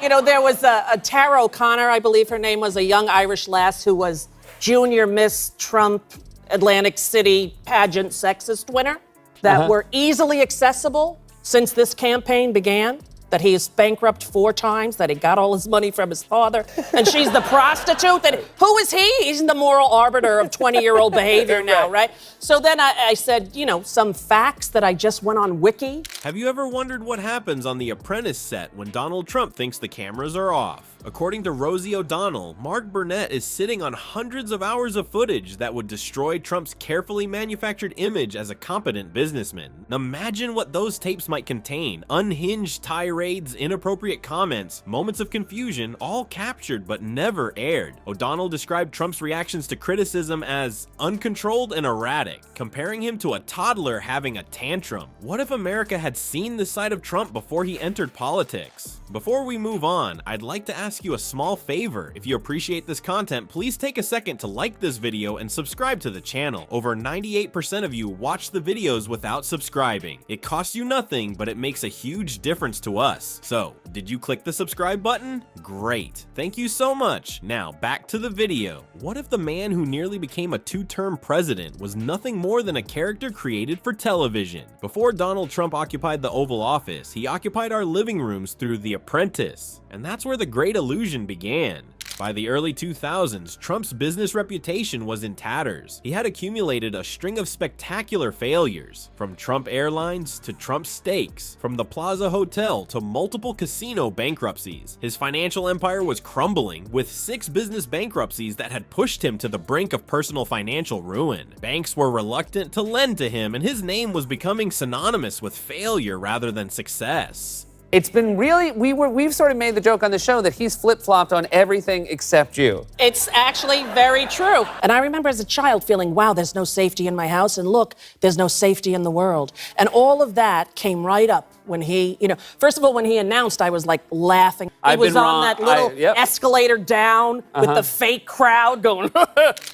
there was a Tara O'Connor, I believe her name was, a young Irish lass who was Junior Miss Trump Atlantic City pageant sexist winner that were easily accessible since this campaign began. That he is bankrupt 4 times, that he got all his money from his father, and she's the prostitute. Who is he? He's the moral arbiter of 20-year-old behavior now, right? So then I said, some facts that I just went on Wiki. Have you ever wondered what happens on The Apprentice set when Donald Trump thinks the cameras are off? According to Rosie O'Donnell, Mark Burnett is sitting on hundreds of hours of footage that would destroy Trump's carefully manufactured image as a competent businessman. Imagine what those tapes might contain: unhinged tirades, inappropriate comments, moments of confusion, all captured but never aired. O'Donnell described Trump's reactions to criticism as uncontrolled and erratic, comparing him to a toddler having a tantrum. What if America had seen this side of Trump before he entered politics? Before we move on, I'd like to ask you a small favor. If you appreciate this content, please take a second to like this video and subscribe to the channel. Over 98% of you watch the videos without subscribing. It costs you nothing, but it makes a huge difference to us. So, did you click the subscribe button? Great. Thank you so much. Now, back to the video. What if the man who nearly became a 2-term president was nothing more than a character created for television? Before Donald Trump occupied the Oval Office, he occupied our living rooms through The Apprentice, and that's where the great illusion began. By the early 2000s, Trump's business reputation was in tatters. He had accumulated a string of spectacular failures, from Trump Airlines to Trump Steaks, from the Plaza Hotel to multiple casino bankruptcies. His financial empire was crumbling, with 6 business bankruptcies that had pushed him to the brink of personal financial ruin. Banks were reluctant to lend to him, and his name was becoming synonymous with failure rather than success. It's been really, we've sort of made the joke on the show that he's flip-flopped on everything except you. It's actually very true. And I remember as a child feeling, wow, there's no safety in my house, and look, there's no safety in the world. And all of that came right up when he, first of all, when he announced, I was like laughing. He was on that little escalator down with the fake crowd going,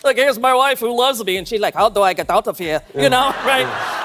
like, here's my wife who loves me. And she's like, how do I get out of here? Right?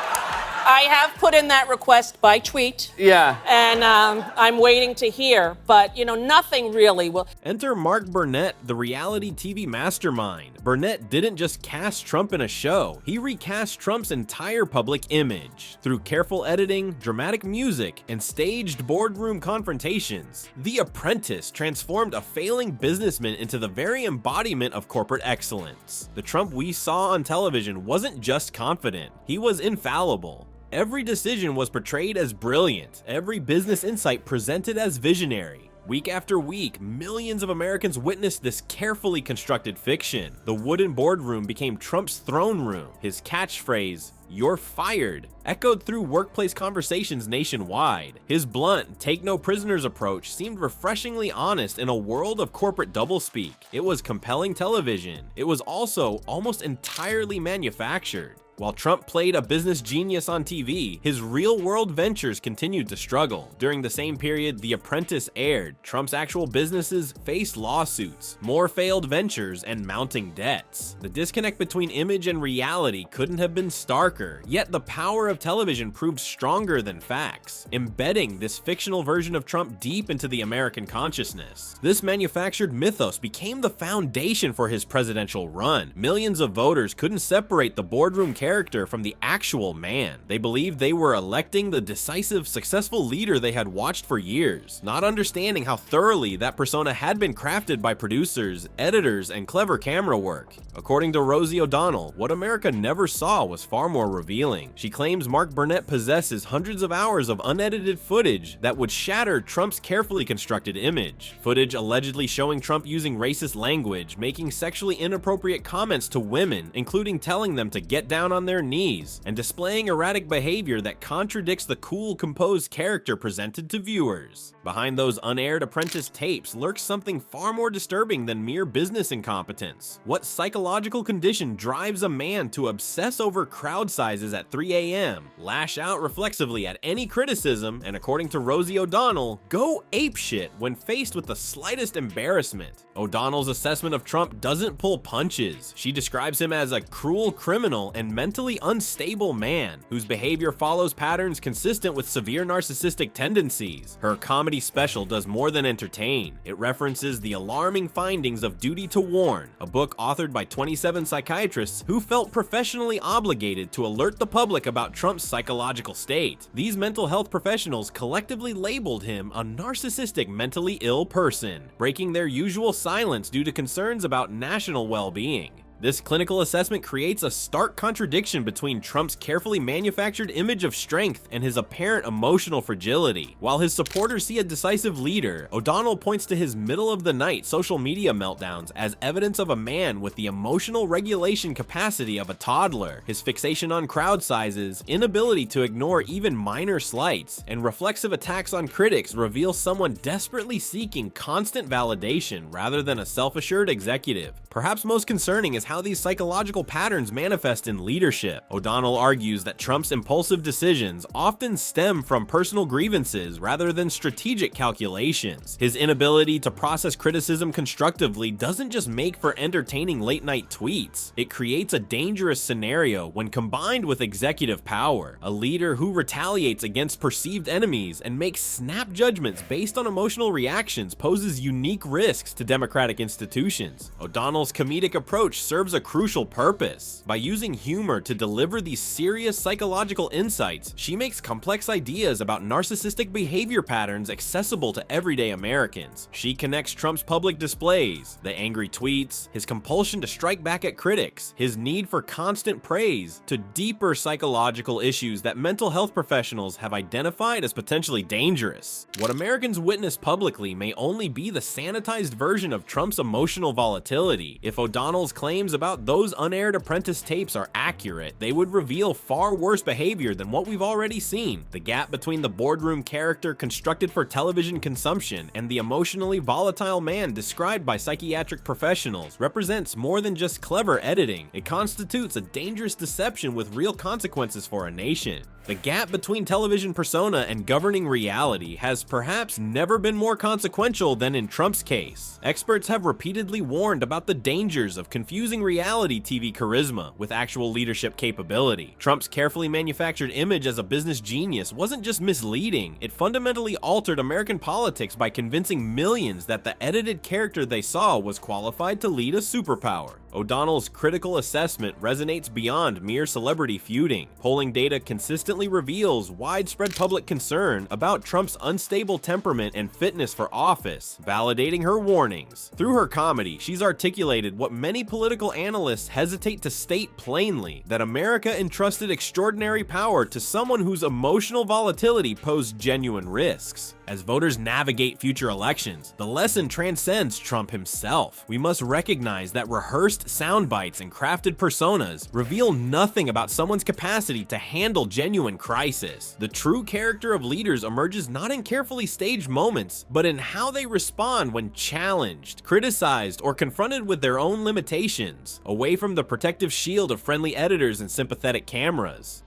I have put in that request by tweet. Yeah. And I'm waiting to hear, but nothing really will. Enter Mark Burnett, the reality TV mastermind. Burnett didn't just cast Trump in a show, he recast Trump's entire public image. Through careful editing, dramatic music, and staged boardroom confrontations, The Apprentice transformed a failing businessman into the very embodiment of corporate excellence. The Trump we saw on television wasn't just confident, he was infallible. Every decision was portrayed as brilliant, every business insight presented as visionary. Week after week, millions of Americans witnessed this carefully constructed fiction. The wooden boardroom became Trump's throne room. His catchphrase, "You're fired," echoed through workplace conversations nationwide. His blunt, take no prisoners approach seemed refreshingly honest in a world of corporate doublespeak. It was compelling television. It was also almost entirely manufactured. While Trump played a business genius on TV, his real-world ventures continued to struggle. During the same period The Apprentice aired, Trump's actual businesses faced lawsuits, more failed ventures, and mounting debts. The disconnect between image and reality couldn't have been starker, yet the power of television proved stronger than facts, embedding this fictional version of Trump deep into the American consciousness. This manufactured mythos became the foundation for his presidential run. Millions of voters couldn't separate the boardroom character from the actual man. They believed they were electing the decisive, successful leader they had watched for years, not understanding how thoroughly that persona had been crafted by producers, editors, and clever camera work. According to Rosie O'Donnell, what America never saw was far more revealing. She claims Mark Burnett possesses hundreds of hours of unedited footage that would shatter Trump's carefully constructed image. Footage allegedly showing Trump using racist language, making sexually inappropriate comments to women, including telling them to get down on their knees, and displaying erratic behavior that contradicts the cool, composed character presented to viewers. Behind those unaired Apprentice tapes lurks something far more disturbing than mere business incompetence. What psychological condition drives a man to obsess over crowd sizes at 3 a.m., lash out reflexively at any criticism, and according to Rosie O'Donnell, go apeshit when faced with the slightest embarrassment? O'Donnell's assessment of Trump doesn't pull punches. She describes him as a cruel criminal and mentally unstable man whose behavior follows patterns consistent with severe narcissistic tendencies. Her comedy special does more than entertain. It references the alarming findings of Duty to Warn, a book authored by 27 psychiatrists who felt professionally obligated to alert the public about Trump's psychological state. These mental health professionals collectively labeled him a narcissistic mentally ill person, breaking their usual silence due to concerns about national well-being. This clinical assessment creates a stark contradiction between Trump's carefully manufactured image of strength and his apparent emotional fragility. While his supporters see a decisive leader, O'Donnell points to his middle-of-the-night social media meltdowns as evidence of a man with the emotional regulation capacity of a toddler. His fixation on crowd sizes, inability to ignore even minor slights, and reflexive attacks on critics reveal someone desperately seeking constant validation rather than a self-assured executive. Perhaps most concerning is how these psychological patterns manifest in leadership. O'Donnell argues that Trump's impulsive decisions often stem from personal grievances rather than strategic calculations. His inability to process criticism constructively doesn't just make for entertaining late-night tweets. It creates a dangerous scenario when combined with executive power. A leader who retaliates against perceived enemies and makes snap judgments based on emotional reactions poses unique risks to democratic institutions. O'Donnell's comedic approach serves a crucial purpose. By using humor to deliver these serious psychological insights, she makes complex ideas about narcissistic behavior patterns accessible to everyday Americans. She connects Trump's public displays, the angry tweets, his compulsion to strike back at critics, his need for constant praise, to deeper psychological issues that mental health professionals have identified as potentially dangerous. What Americans witness publicly may only be the sanitized version of Trump's emotional volatility. If O'Donnell's claims about those unaired Apprentice tapes are accurate, they would reveal far worse behavior than what we've already seen. The gap between the boardroom character constructed for television consumption and the emotionally volatile man described by psychiatric professionals represents more than just clever editing. It constitutes a dangerous deception with real consequences for a nation. The gap between television persona and governing reality has perhaps never been more consequential than in Trump's case. Experts have repeatedly warned about the dangers of confusing reality TV charisma with actual leadership capability. Trump's carefully manufactured image as a business genius wasn't just misleading, it fundamentally altered American politics by convincing millions that the edited character they saw was qualified to lead a superpower. O'Donnell's critical assessment resonates beyond mere celebrity feuding. Polling data consistently reveals widespread public concern about Trump's unstable temperament and fitness for office, validating her warnings. Through her comedy, she's articulated what many political analysts hesitate to state plainly, that America entrusted extraordinary power to someone whose emotional volatility posed genuine risks. As voters navigate future elections, the lesson transcends Trump himself. We must recognize that rehearsed sound bites and crafted personas reveal nothing about someone's capacity to handle genuine crisis. The true character of leaders emerges not in carefully staged moments, but in how they respond when challenged, criticized, or confronted with their own limitations, away from the protective shield of friendly editors and sympathetic cameras.